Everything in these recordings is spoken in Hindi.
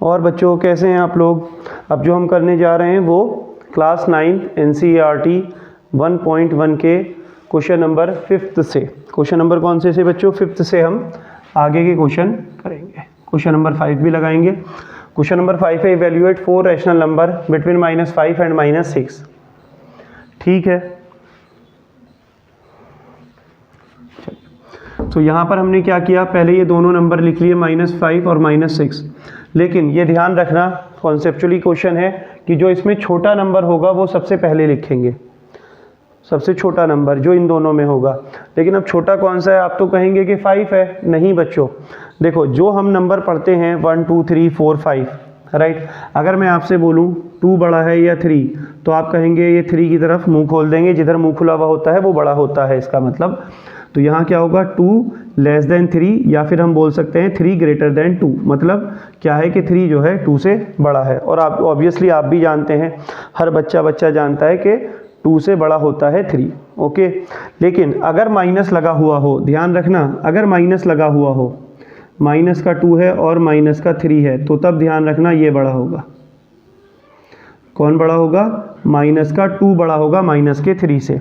और बच्चों कैसे हैं आप लोग? अब जो हम करने जा रहे हैं वो क्लास 9 NCERT 1.1 के क्वेश्चन नंबर 5th से, क्वेश्चन नंबर कौन से बच्चों? 5th से हम आगे के क्वेश्चन करेंगे। क्वेश्चन नंबर 5 भी लगाएंगे। क्वेश्चन नंबर 5 है evaluate 4 rational number between -5 and -6। ठीक है, तो यहाँ पर हमने क्या किया, पहले ये दोनों नंबर लिख लिए -5 और -6। लेकिन ये ध्यान रखना, कॉन्सेप्चुअली क्वेश्चन है कि जो इसमें छोटा नंबर होगा वो सबसे पहले लिखेंगे, सबसे छोटा नंबर जो इन दोनों में होगा। लेकिन अब छोटा कौन सा है? आप तो कहेंगे कि 5 है। नहीं बच्चों, देखो जो हम नंबर पढ़ते हैं 1 2 3 4 5, राइट। अगर मैं आपसे बोलूँ 2 बड़ा है या 3, तो आप कहेंगे ये 3 की तरफ मुंह खोल देंगे, जिधर मुंह खुला हुआ होता है वो बड़ा होता है, इसका मतलब। तो यहाँ क्या होगा, 2 लेस देन 3, या फिर हम बोल सकते हैं 3 ग्रेटर देन 2। मतलब क्या है कि 3 जो है 2 से बड़ा है। और आप ऑब्वियसली आप भी जानते हैं, हर बच्चा जानता है कि 2 से बड़ा होता है 3। ओके, लेकिन अगर माइनस लगा हुआ हो, ध्यान रखना, अगर माइनस लगा हुआ हो, माइनस का 2 है और माइनस का 3 है, तो तब ध्यान रखना ये बड़ा होगा। कौन बड़ा होगा? माइनस का 2 बड़ा होगा माइनस के 3 से।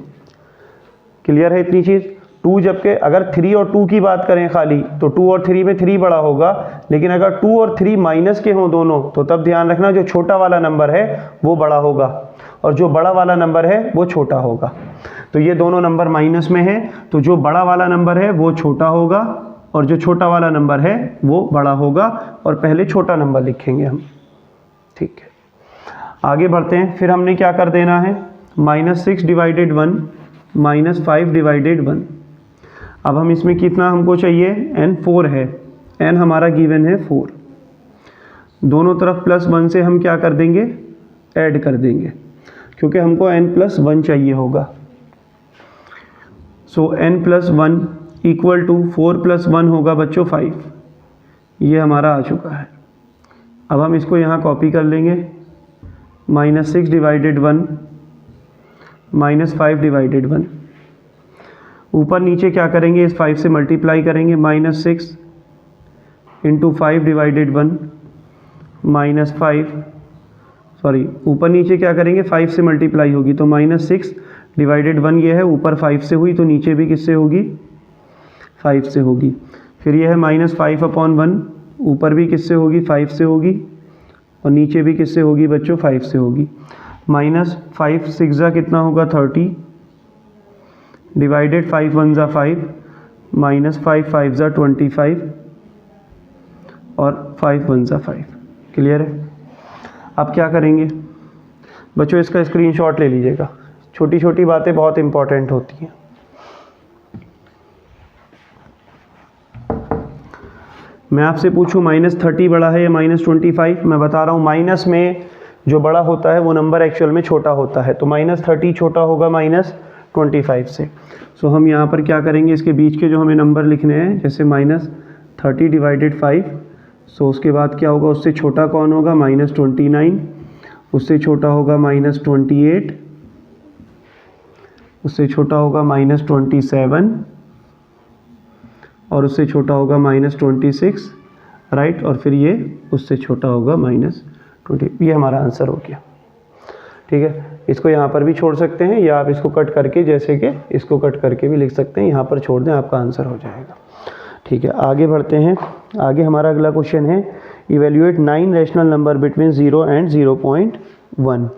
क्लियर है इतनी चीज़? 2 जबकि अगर 3 और 2 की बात करें खाली, तो 2 और 3 में 3 बड़ा होगा। लेकिन अगर 2 और 3 माइनस के हों दोनों, तो तब ध्यान रखना जो छोटा वाला नंबर है वो बड़ा होगा और जो बड़ा वाला नंबर है वो छोटा होगा। तो ये दोनों नंबर माइनस में है, तो जो बड़ा वाला नंबर है वो छोटा होगा और जो छोटा वाला नंबर है वो बड़ा होगा, और पहले छोटा नंबर लिखेंगे हम। ठीक है, आगे बढ़ते हैं। फिर हमने क्या कर देना है, -6 डिवाइडेड 1 -5 डिवाइडेड 1। अब हम इसमें कितना हमको चाहिए, n 4 है, n हमारा गिवन है 4। दोनों तरफ +1 से हम क्या कर देंगे, ऐड कर देंगे, क्योंकि हमको n + 1 चाहिए होगा। सो n + 1 इक्वल टू 4 + 1 होगा बच्चों 5। ये हमारा आ चुका है। अब हम इसको यहाँ कॉपी कर लेंगे, -6 डिवाइडेड 1 -5 डिवाइडेड 1। ऊपर नीचे क्या करेंगे, इस 5 से मल्टीप्लाई करेंगे, -6 × 5 डिवाइडेड 1 -5, सॉरी ऊपर नीचे क्या करेंगे, 5 से मल्टीप्लाई होगी तो -6 डिवाइडेड 1 ये है, ऊपर 5 से हुई तो नीचे भी किससे होगी, 5 से होगी। फिर ये है -5/1, ऊपर भी किससे होगी, 5 से होगी, और नीचे भी किससे होगी बच्चों, 5 से होगी। -5 6 कितना होगा, 30 डिवाइडेड 5 1 5, -5 5 25 और 5 1 5। क्लियर है? अब क्या करेंगे बच्चों, इसका स्क्रीनशॉट ले लीजिएगा। छोटी छोटी बातें बहुत इंपॉर्टेंट होती हैं। मैं आपसे पूछूं -30 बड़ा है या -25, मैं बता रहा हूँ माइनस में जो बड़ा होता है वो नंबर एक्चुअल में छोटा होता है, तो -30 छोटा होगा -25 से। सो हम यहाँ पर क्या करेंगे, इसके बीच के जो हमें नंबर लिखने हैं, जैसे -30 डिवाइडेड 5, सो उसके बाद क्या होगा, उससे छोटा कौन होगा, -29, उससे छोटा होगा -28, उससे छोटा होगा -27, और उससे छोटा होगा -26, राइट। और फिर ये उससे छोटा होगा -20। ये हमारा आंसर हो गया। ठीक है, इसको यहाँ पर भी छोड़ सकते हैं, या आप इसको कट करके, जैसे कि इसको कट करके भी लिख सकते हैं, यहाँ पर छोड़ दें, आपका आंसर हो जाएगा। ठीक है, आगे बढ़ते हैं। आगे हमारा अगला क्वेश्चन है evaluate 9 rational number between 0 and 0.1।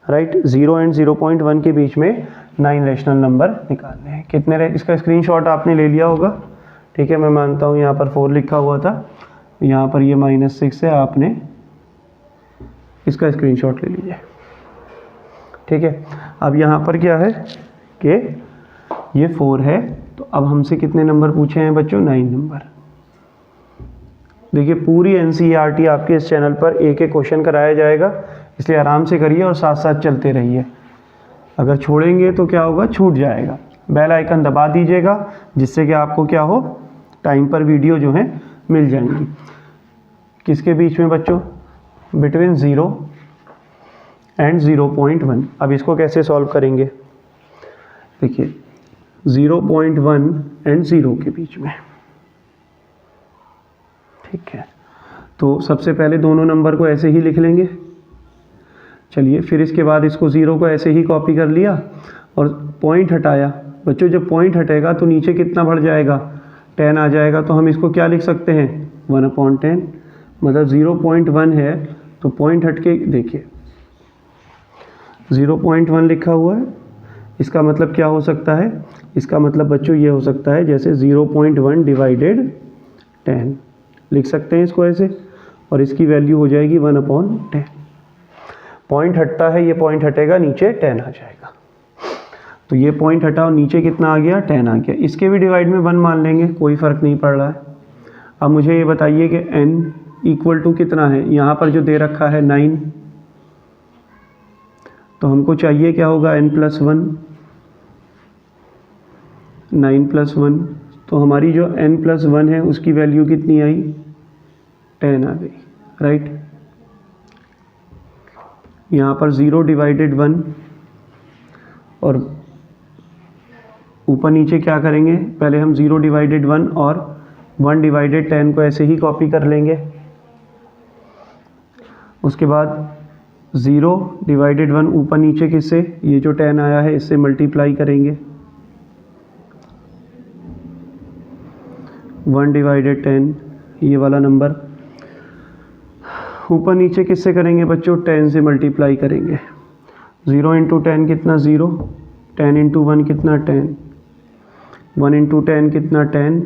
Right, 0 and 0.1 के बीच में 9 रैशनल नंबर निकालने हैं। कितने इसका स्क्रीनशॉट आपने ले लिया होगा। ठीक है, मैं मानता हूँ यहाँ पर 4 लिखा हुआ था, यहाँ पर ये -6 है, आपने इसका स्क्रीनशॉट ले लीजिए। ठीक है, अब यहाँ पर क्या है कि ये 4 है, तो अब हमसे कितने नंबर पूछे हैं बच्चों, 9 नंबर। देखिए पूरी NCERT आपके इस चैनल पर एक एक क्वेश्चन कराया जाएगा, इसलिए आराम से करिए और साथ साथ चलते रहिए। अगर छोड़ेंगे तो क्या होगा, छूट जाएगा। बेल आइकन दबा दीजिएगा, जिससे कि आपको क्या हो, टाइम पर वीडियो जो है मिल जाएंगी। किसके बीच में बच्चों, बिटवीन 0 एंड 0.1। अब इसको कैसे सॉल्व करेंगे, देखिए 0.1 एंड 0 के बीच में। ठीक है, तो सबसे पहले दोनों नंबर को ऐसे ही लिख लेंगे। चलिए, फिर इसके बाद इसको 0 को ऐसे ही कॉपी कर लिया और पॉइंट हटाया। बच्चों जब पॉइंट हटेगा तो नीचे कितना बढ़ जाएगा, 10 आ जाएगा। तो हम इसको क्या लिख सकते हैं, 1/10। मतलब 0.1 है तो पॉइंट हट के देखिए 0.1 लिखा हुआ है। इसका मतलब क्या हो सकता है, इसका मतलब बच्चों ये हो सकता है जैसे 0.1 डिवाइडेड 10 लिख सकते हैं इसको ऐसे, और इसकी वैल्यू हो जाएगी 1/10। पॉइंट हटता है, ये पॉइंट हटेगा, नीचे 10 आ जाएगा। तो ये पॉइंट हटा और नीचे कितना आ गया, 10 आ गया। इसके भी डिवाइड में 1 मान लेंगे, कोई फ़र्क नहीं पड़ रहा है। अब मुझे ये बताइए कि n इक्वल टू कितना है, यहाँ पर जो दे रखा है 9, तो हमको चाहिए क्या होगा, n+1, 9+1। तो हमारी जो n+1 है उसकी वैल्यू कितनी आई, 10 आ गई, राइट। यहाँ पर 0 डिवाइडेड 1 और ऊपर नीचे क्या करेंगे, पहले हम 0 डिवाइडेड 1 और 1 डिवाइडेड 10 को ऐसे ही कॉपी कर लेंगे। उसके बाद 0 डिवाइडेड 1 ऊपर नीचे किससे, ये जो 10 आया है इससे मल्टीप्लाई करेंगे। 1 डिवाइडेड 10 ये वाला नंबर ऊपर नीचे किससे करेंगे बच्चों, 10 से मल्टीप्लाई करेंगे। 0 इंटू 10 कितना 0, 10 इंटू 1 कितना 10, 1 इंटू 10 कितना 10,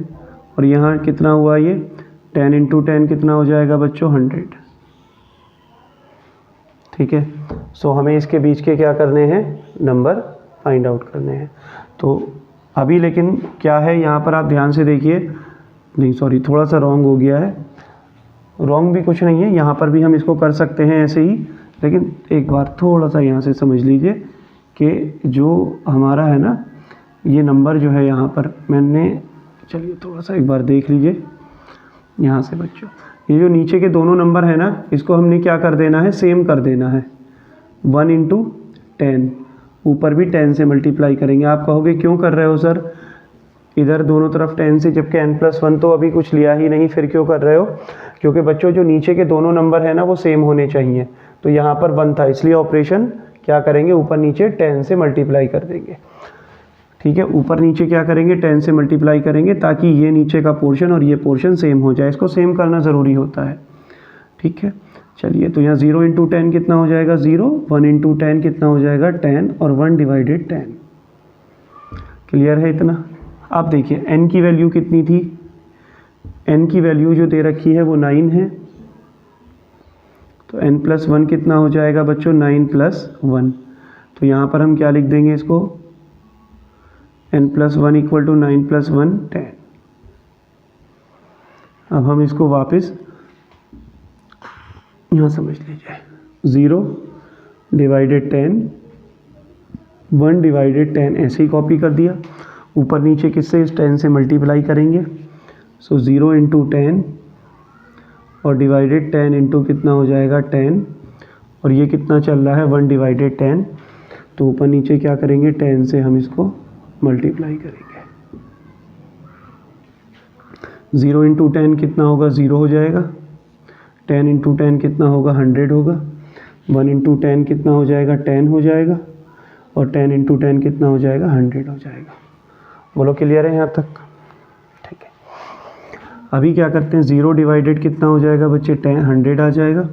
और यहाँ कितना हुआ ये 10 इंटू 10 कितना हो जाएगा बच्चों 100। ठीक है। सो हमें इसके बीच के क्या करने हैं, नंबर फाइंड आउट करने हैं। तो अभी लेकिन क्या है यहाँ पर आप ध्यान से देखिए, नहीं सॉरी थोड़ा सा रॉन्ग हो गया है, रॉन्ग भी कुछ नहीं है, यहाँ पर भी हम इसको कर सकते हैं ऐसे ही। लेकिन एक बार थोड़ा सा यहाँ से समझ लीजिए कि जो हमारा है ना ये नंबर जो है यहाँ पर मैंने, चलिए थोड़ा सा एक बार देख लीजिए यहाँ से बच्चों, ये जो नीचे के दोनों नंबर है ना इसको हमने क्या कर देना है, सेम कर देना है। 1 इंटू 10 ऊपर भी 10 से मल्टीप्लाई करेंगे। आप कहोगे क्यों कर रहे हो सर, इधर दोनों तरफ 10 से, जबकि n+1 तो अभी कुछ लिया ही नहीं, फिर क्यों कर रहे हो, क्योंकि बच्चों जो नीचे के दोनों नंबर है ना वो सेम होने चाहिए। तो यहाँ पर 1 था इसलिए ऑपरेशन क्या करेंगे, ऊपर नीचे 10 से मल्टीप्लाई कर देंगे। ठीक है, ऊपर नीचे क्या करेंगे, 10 से मल्टीप्लाई करेंगे ताकि ये नीचे का पोर्शन और ये पोर्शन सेम हो जाए। इसको सेम करना ज़रूरी होता है। ठीक है, चलिए तो यहाँ 0 इंटू 10 कितना हो जाएगा 0, 1 इंटू 10 कितना हो जाएगा 10, और 1 डिवाइडेड 10। क्लियर है इतना। आप देखिए n की वैल्यू कितनी थी, n की वैल्यू जो दे रखी है वो 9 है। तो n+1 कितना हो जाएगा बच्चों, 9+1। तो यहाँ पर हम क्या लिख देंगे इसको, n+1 इक्वल टू 9+1 10। अब हम इसको वापस यहाँ समझ लीजिए, 0 डिवाइडेड 10, 1 डिवाइडेड 10 ऐसे ही कॉपी कर दिया। ऊपर नीचे किससे, इस 10 से मल्टीप्लाई करेंगे। सो 0 इंटू 10 और डिवाइडेड 10 इंटू कितना हो जाएगा 10, और ये कितना चल रहा है 1 डिवाइडेड 10। तो ऊपर नीचे क्या करेंगे, 10 से हम इसको मल्टीप्लाई करेंगे। 0 इंटू 10 कितना होगा, 0 हो जाएगा। 10 इंटू 10 कितना होगा, 100 होगा। 1 इंटू 10 कितना हो जाएगा, 10 हो जाएगा। और 10 इंटू 10 कितना हो जाएगा, 100 हो जाएगा। बोलो क्लियर है यहाँ तक। ठीक है, अभी क्या करते हैं, 0 डिवाइडेड कितना हो जाएगा बच्चे, 100 आ जाएगा।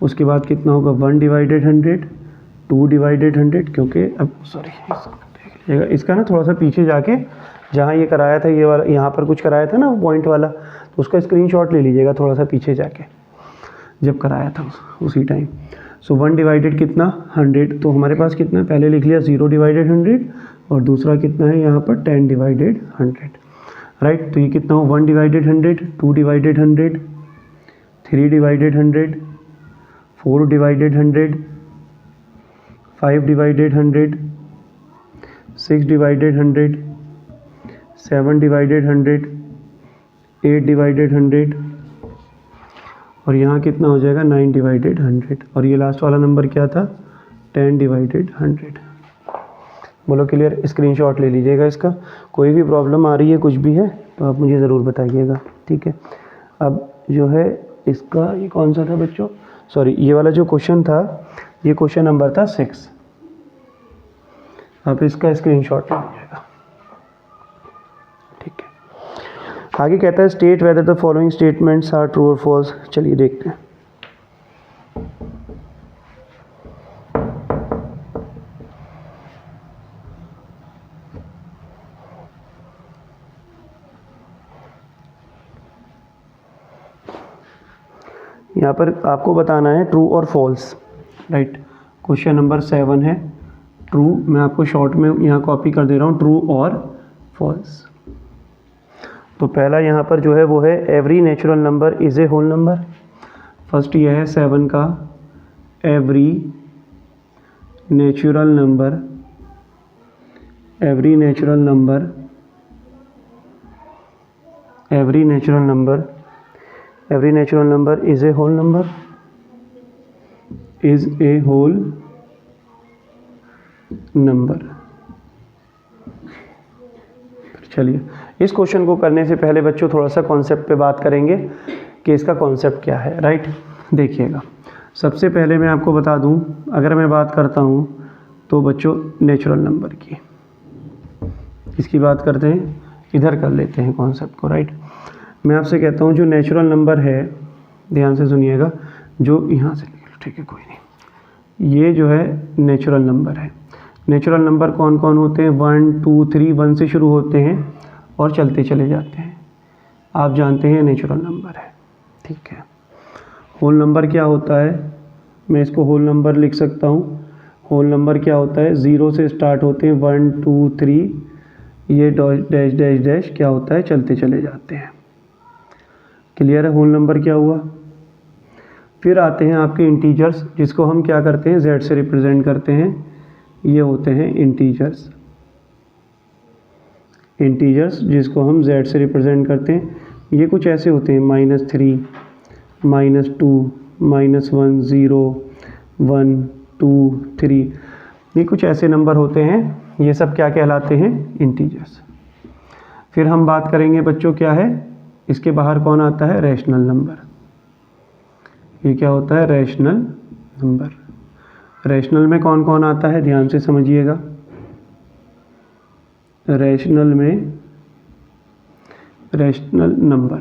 उसके बाद कितना होगा, 1 डिवाइडेड 100, 2 डिवाइडेड 100, क्योंकि अब सॉरी देख लीजिएगा इसका ना थोड़ा सा पीछे जाके जहाँ ये कराया था, ये वाला यहाँ पर कुछ कराया था ना पॉइंट वाला, तो उसका स्क्रीनशॉट ले लीजिएगा थोड़ा सा पीछे जाके जब कराया था उसी टाइम। सो 1 डिवाइडेड कितना 100, तो हमारे पास कितना पहले लिख लिया 0 डिवाइडेड 100, और दूसरा कितना है यहाँ पर 10 डिवाइडेड 100, राइट। तो ये कितना हो, 1 divided 100, 2 divided 100, 3 divided 100, 4 divided 100, 5 divided 100, 6 divided 100, 7 divided 100, 8 divided 100, और यहाँ कितना हो जाएगा 9 डिवाइडेड 100, और ये लास्ट वाला नंबर क्या था 10 डिवाइडेड 100। बोलो क्लियर। स्क्रीनशॉट ले लीजिएगा इसका। कोई भी प्रॉब्लम आ रही है कुछ भी है तो आप मुझे ज़रूर बताइएगा। ठीक है, अब जो है इसका ये कौन सा था बच्चों, सॉरी ये वाला जो क्वेश्चन था ये क्वेश्चन नंबर था 6। आप इसका स्क्रीनशॉट ले लीजिएगा, ठीक है। आगे कहता है state whether the following statements are true और फॉल्स। चलिए देखते हैं। यहाँ पर आपको बताना है ट्रू और फॉल्स, राइट। क्वेश्चन नंबर 7 है ट्रू, मैं आपको शॉर्ट में यहाँ कॉपी कर दे रहा हूँ, ट्रू और फॉल्स। तो पहला यहाँ पर जो है वो है every natural number is a whole number. First ये है 7 का, every natural number, every natural number, every natural number, every natural number is a whole number, is a whole number। चलिए इस क्वेश्चन को करने से पहले बच्चों थोड़ा सा कॉन्सेप्ट पे बात करेंगे कि इसका कॉन्सेप्ट क्या है, राइट। देखिएगा, सबसे पहले मैं आपको बता दूं, अगर मैं बात करता हूं तो बच्चों नेचुरल नंबर की, इसकी बात करते हैं, इधर कर लेते हैं कॉन्सेप्ट को, राइट। मैं आपसे कहता हूँ जो नेचुरल नंबर है, ध्यान से सुनिएगा, जो यहाँ से, ठीक है कोई नहीं, ये जो है नेचुरल नंबर है। नेचुरल नंबर कौन कौन होते हैं, 1 2 3, 1 से शुरू होते हैं और चलते चले जाते हैं, आप जानते हैं नेचुरल नंबर है, ठीक है। होल नंबर क्या होता है, मैं इसको होल नंबर लिख सकता हूँ। होल नंबर क्या होता है, 0 से स्टार्ट होते हैं, 1 2 3, ये डैश डैश डैश क्या होता है, चलते चले जाते हैं। क्लियर है, होल नंबर क्या हुआ। फिर आते हैं आपके इंटीजर्स, जिसको हम क्या करते हैं, z से रिप्रेजेंट करते हैं, ये होते हैं इंटीजर्स। इंटीजर्स जिसको हम z से रिप्रेजेंट करते हैं, ये कुछ ऐसे होते हैं, -3, -2, -1, 0, 1 2 3, ये कुछ ऐसे नंबर होते हैं, ये सब क्या कहलाते हैं, इंटीजर्स। फिर हम बात करेंगे बच्चों क्या है, इसके बाहर कौन आता है, रैशनल नंबर। ये क्या होता है, रैशनल नंबर। रैशनल में कौन कौन आता है, ध्यान से समझिएगा। रैशनल में रैशनल नंबर,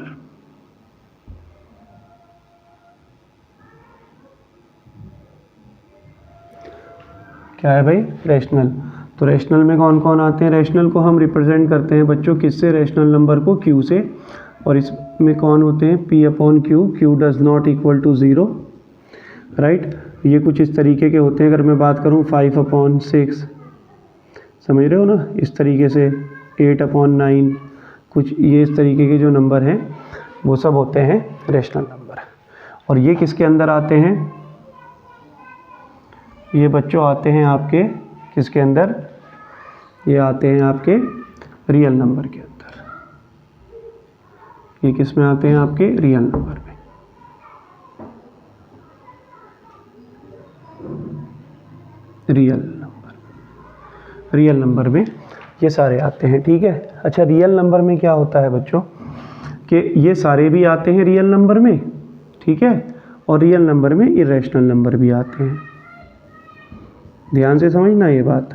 क्या है भाई, रैशनल। तो रैशनल में कौन कौन आते हैं, रैशनल को हम रिप्रेजेंट करते हैं बच्चों किससे, रैशनल नंबर को q से, और इसमें कौन होते हैं, p/q, q does not equal to 0, right. ये कुछ इस तरीके के होते हैं। अगर मैं बात करूँ 5/6, समझ रहे हो ना, इस तरीके से 8/9, कुछ ये इस तरीके के जो नंबर हैं वो सब होते हैं रैशनल नंबर। और ये किसके अंदर आते हैं, ये बच्चों आते हैं आपके किसके अंदर, ये आते हैं आपके रियल नंबर के अंदर। ये किस में आते हैं, आपके रियल नंबर में। रियल नंबर में ये सारे आते हैं, ठीक है। अच्छा, रियल नंबर में क्या होता है बच्चों कि ये सारे भी आते हैं रियल नंबर में, ठीक है, और रियल नंबर में इरेशनल नंबर भी आते हैं। ध्यान से समझना ये बात।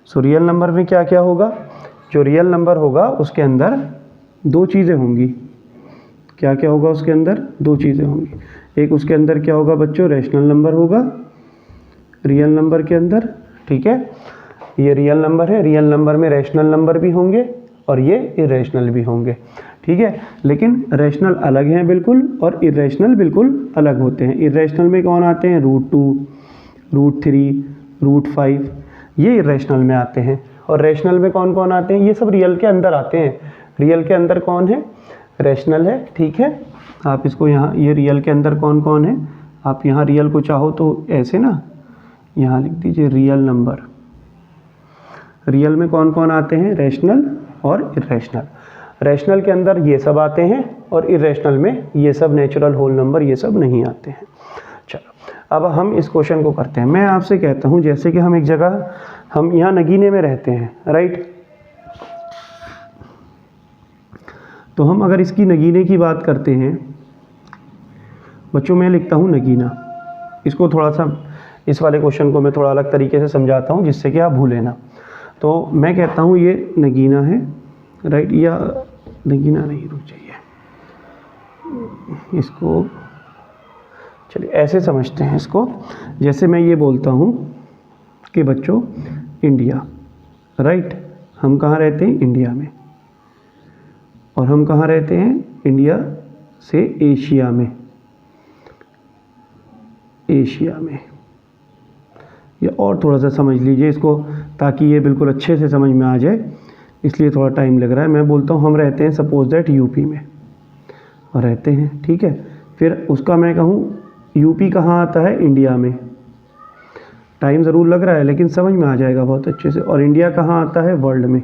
सो रियल नंबर में क्या क्या होगा, जो रियल नंबर होगा उसके अंदर दो चीज़ें होंगी। क्या क्या होगा उसके अंदर, दो चीज़ें होंगी। एक उसके अंदर क्या होगा बच्चों, रैशनल नंबर होगा रियल नंबर के अंदर, ठीक है। ये रियल नंबर है, रियल नंबर में रैशनल नंबर भी होंगे और ये इरेशनल भी होंगे, ठीक है। लेकिन रैशनल अलग हैं बिल्कुल और इरेशनल बिल्कुल अलग होते हैं। इरेशनल में कौन आते हैं, √2, √3, √5, ये इरेशनल में आते हैं। और रैशनल में कौन कौन आते हैं, ये सब रियल के अंदर आते हैं। रियल के अंदर कौन है, रैशनल है, ठीक है। आप इसको यहाँ, ये रियल के अंदर कौन कौन है, आप यहाँ रियल को चाहो तो ऐसे ना यहाँ लिख दीजिए रियल नंबर। रियल में कौन कौन आते हैं, रैशनल और इरेशनल। रैशनल के अंदर ये सब आते हैं और इरेशनल में ये सब नेचुरल होल नंबर ये सब नहीं आते हैं। चलो अब हम इस क्वेश्चन को करते हैं। मैं आपसे कहता हूँ जैसे कि हम एक जगह, हम यहाँ नगीने में रहते हैं, राइट। तो हम अगर इसकी नगीने की बात करते हैं बच्चों मैं लिखता हूँ नगीना। इसको थोड़ा सा, इस वाले क्वेश्चन को मैं थोड़ा अलग तरीके से समझाता हूँ जिससे कि आप भूलें ना। तो मैं कहता हूँ ये नगीना है, राइट, या नगीना नहीं, रुक जाइए, इसको चलिए ऐसे समझते हैं इसको। जैसे मैं ये बोलता हूँ कि बच्चों इंडिया, राइट, हम कहाँ रहते हैं, इंडिया में, और हम कहाँ रहते हैं, इंडिया से एशिया में, एशिया में। या और थोड़ा सा समझ लीजिए इसको ताकि ये बिल्कुल अच्छे से समझ में आ जाए, इसलिए थोड़ा टाइम लग रहा है। मैं बोलता हूँ हम रहते हैं सपोज दैट यूपी में, और रहते हैं, ठीक है। फिर उसका मैं कहूँ यूपी कहाँ आता है, इंडिया में। टाइम ज़रूर लग रहा है लेकिन समझ में आ जाएगा बहुत अच्छे से। और इंडिया कहाँ आता है, वर्ल्ड में।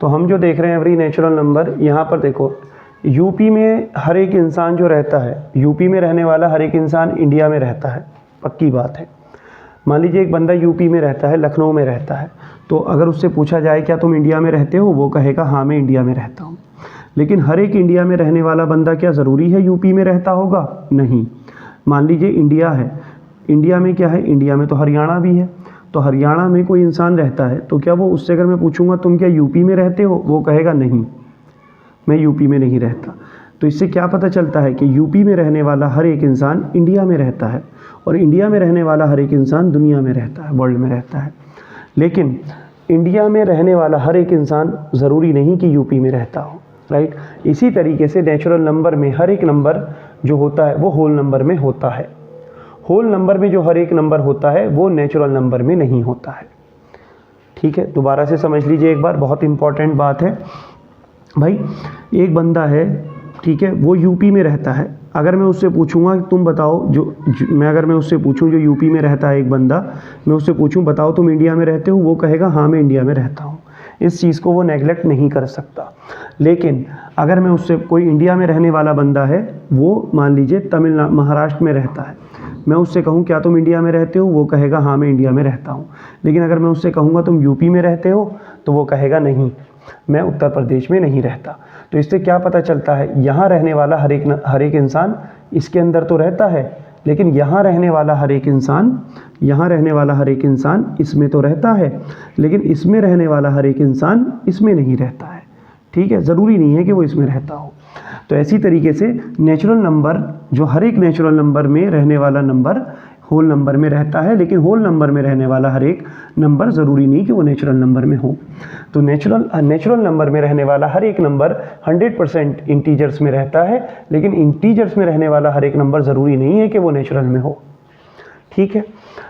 तो हम जो देख रहे हैं एवरी नेचुरल नंबर, यहाँ पर देखो यूपी में हर एक इंसान जो रहता है, यूपी में रहने वाला हर एक इंसान इंडिया में रहता है, पक्की बात है। मान लीजिए एक बंदा यूपी में रहता है, लखनऊ में रहता है, तो अगर उससे पूछा जाए क्या तुम इंडिया में रहते हो, वो कहेगा हाँ मैं इंडिया में रहता हूँ। लेकिन हर एक इंडिया में रहने वाला बंदा क्या ज़रूरी है यूपी में रहता होगा, नहीं। मान लीजिए इंडिया है, इंडिया में क्या है, इंडिया में तो हरियाणा भी है, तो हरियाणा में कोई इंसान रहता है, तो क्या वो उससे अगर मैं पूछूंगा तुम क्या यूपी में रहते हो, वो कहेगा नहीं मैं यूपी में नहीं रहता। तो इससे क्या पता चलता है कि यूपी में रहने वाला हर एक इंसान इंडिया में रहता है, और इंडिया में रहने वाला हर एक इंसान दुनिया में रहता है, वर्ल्ड में रहता है। लेकिन इंडिया में रहने वाला हर एक इंसान ज़रूरी नहीं कि यूपी में रहता हो, राइट। इसी तरीके से नेचुरल नंबर में हर एक नंबर जो होता है वो होल नंबर में होता है। होल नंबर में जो हर एक नंबर होता है वो नेचुरल नंबर में नहीं होता है, ठीक है। दोबारा से समझ लीजिए एक बार, बहुत इंपॉर्टेंट बात है भाई। एक बंदा है, ठीक है, वो यूपी में रहता है। अगर मैं उससे पूछूंगा तुम बताओ, अगर मैं उससे पूछूं जो यूपी में रहता है एक बंदा, मैं उससे पूछूं बताओ तुम इंडिया में रहते हो, वो कहेगा हाँ मैं इंडिया में रहता हूँ। इस चीज़ को वो नेगलेक्ट नहीं कर सकता। लेकिन अगर मैं उससे, कोई इंडिया में रहने वाला बंदा है, वो मान लीजिए तमिलनाडु, महाराष्ट्र में रहता है, मैं उससे कहूँ क्या तुम इंडिया में रहते हो, वो कहेगा हाँ मैं इंडिया में रहता हूँ। लेकिन अगर मैं उससे कहूँगा तुम यूपी में रहते हो, तो वो कहेगा नहीं मैं उत्तर प्रदेश में नहीं रहता। तो इससे क्या पता चलता है, यहाँ रहने वाला हर एक इंसान इसके अंदर तो रहता है, लेकिन यहाँ रहने वाला हर एक इंसान, यहाँ रहने वाला हर एक इंसान इसमें तो रहता है, लेकिन इसमें रहने वाला हर एक इंसान इसमें नहीं रहता है, ठीक है। ज़रूरी नहीं है कि वो इसमें रहता हो। तो ऐसी तरीके से नेचुरल नंबर, जो हर एक नेचुरल नंबर में रहने वाला नंबर होल नंबर में रहता है, लेकिन होल नंबर में रहने वाला हर एक नंबर ज़रूरी नहीं कि वो नेचुरल नंबर में हो। तो नेचुरल नंबर में रहने वाला हर एक नंबर 100% इंटीजर्स में रहता है, लेकिन इंटीजर्स में रहने वाला हर एक नंबर ज़रूरी नहीं है कि वो नेचुरल में हो, ठीक है।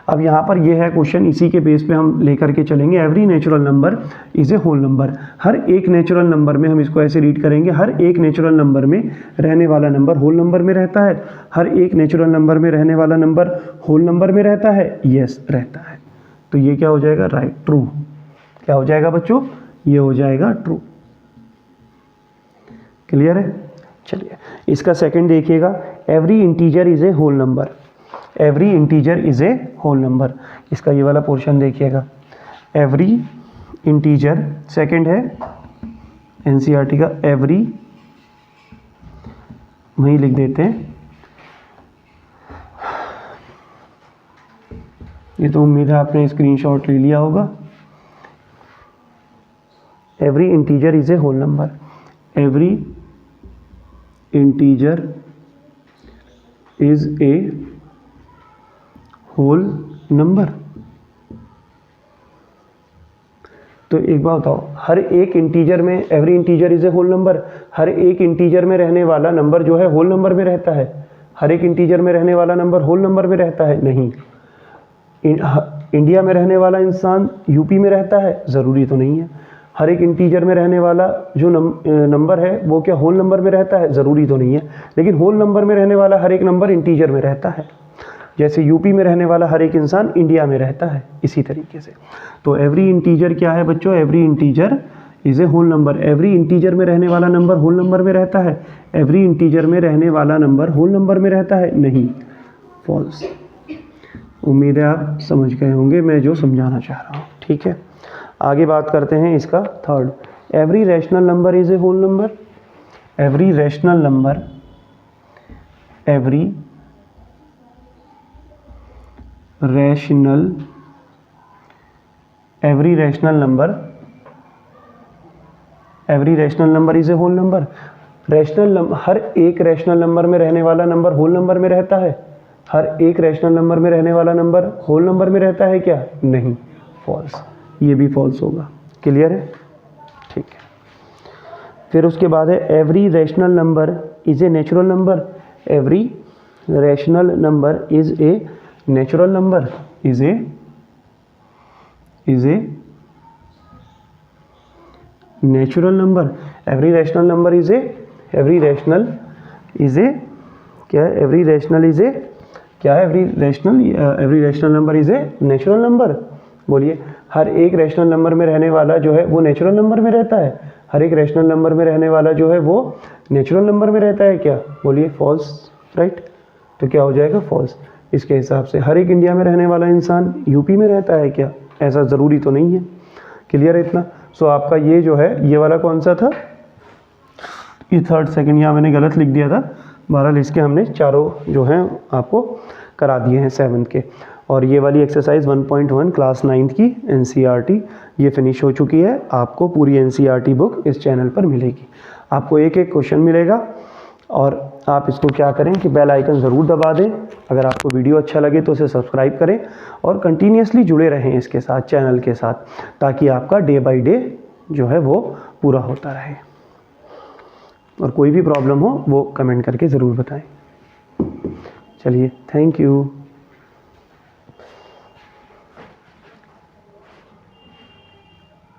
अब यहाँ पर ये है क्वेश्चन, इसी के बेस पे हम लेकर के चलेंगे। Every natural number is a whole number. हर एक नेचुरल नंबर में, हम इसको ऐसे रीड करेंगे, हर एक नेचुरल नंबर में रहने वाला नंबर होल नंबर में रहता है। हर एक नेचुरल नंबर में रहने वाला नंबर होल नंबर में रहता है, यस रहता है। तो ये क्या हो जाएगा, राइट, ट्रू। क्या हो जाएगा बच्चों, ये हो जाएगा ट्रू। क्लियर है। चलिए इसका सेकंड देखिएगा, every integer is a whole number. Every integer is a whole number, इसका ये वाला पोर्शन देखिएगा। एवरी इंटीजर, सेकंड है एनसीईआरटी का, एवरी, वहीं लिख देते हैं। ये तो उम्मीद है आपने स्क्रीनशॉट ले लिया होगा। Every integer is a whole number. Every integer is a whole number. तो एक बात बताओ, हर एक इंटीजर में, every integer is a whole number, हर एक इंटीजर में रहने वाला नंबर जो है होल नंबर में रहता है? हर एक इंटीजर में रहने वाला नंबर होल नंबर में रहता है? नहीं। इंडिया में रहने वाला इंसान यूपी में रहता है? ज़रूरी तो नहीं है। हर एक इंटीजर में रहने वाला जो नंबर है वो क्या होल नंबर में रहता है? ज़रूरी तो नहीं है। लेकिन होल नंबर में रहने वाला हर एक नंबर इंटीजर में रहता है, जैसे यूपी में रहने वाला हर एक इंसान इंडिया में रहता है, इसी तरीके से। तो एवरी इंटीजर क्या है बच्चों? Every integer is a whole number. Every integer में रहने वाला नंबर होल नंबर में रहता है? एवरी इंटीजर में रहने वाला नंबर होल नंबर में रहता है? नहीं, फॉल्स। उम्मीद है आप समझ गए होंगे मैं जो समझाना चाह रहा हूँ। ठीक है, आगे बात करते हैं इसका third. Every rational number is a whole number. Every rational number every rational number is a whole number. हर एक रैशनल नंबर में रहने वाला नंबर होल नंबर में रहता है? हर एक रैशनल नंबर में रहने वाला नंबर होल नंबर में रहता है क्या? नहीं, फॉल्स। ये भी फॉल्स होगा। क्लियर है? ठीक है। फिर उसके बाद है every rational number is a natural number. Every rational number is a natural number. Is a natural number. Every rational number is ए क्या है? Every rational number is a natural number. बोलिए, हर एक रैशनल नंबर में रहने वाला जो है वो नेचुरल नंबर में रहता है? हर एक रैशनल नंबर में रहने वाला जो है वो नेचुरल नंबर में रहता है क्या? बोलिए फॉल्स, राइट। तो क्या हो जाएगा? फॉल्स। इसके हिसाब से हर एक इंडिया में रहने वाला इंसान यूपी में रहता है क्या? ऐसा ज़रूरी तो नहीं है। क्लियर है इतना? सो आपका ये जो है, ये वाला कौन सा था? ये थर्ड सेकंड, यहाँ मैंने गलत लिख दिया था। बहरहाल इसके हमने चारों जो हैं आपको करा दिए हैं 7th के। और ये वाली एक्सरसाइज 1.1 क्लास 9th की NCERT ये फिनिश हो चुकी है। आपको पूरी NCERT बुक इस चैनल पर मिलेगी। आपको एक एक क्वेश्चन मिलेगा और आप इसको क्या करें कि बेल आइकन ज़रूर दबा दें। अगर आपको वीडियो अच्छा लगे तो उसे सब्सक्राइब करें और कंटिन्यूसली जुड़े रहें इसके साथ, चैनल के साथ, ताकि आपका डे बाय डे जो है वो पूरा होता रहे। और कोई भी प्रॉब्लम हो वो कमेंट करके ज़रूर बताएं। चलिए, थैंक यू।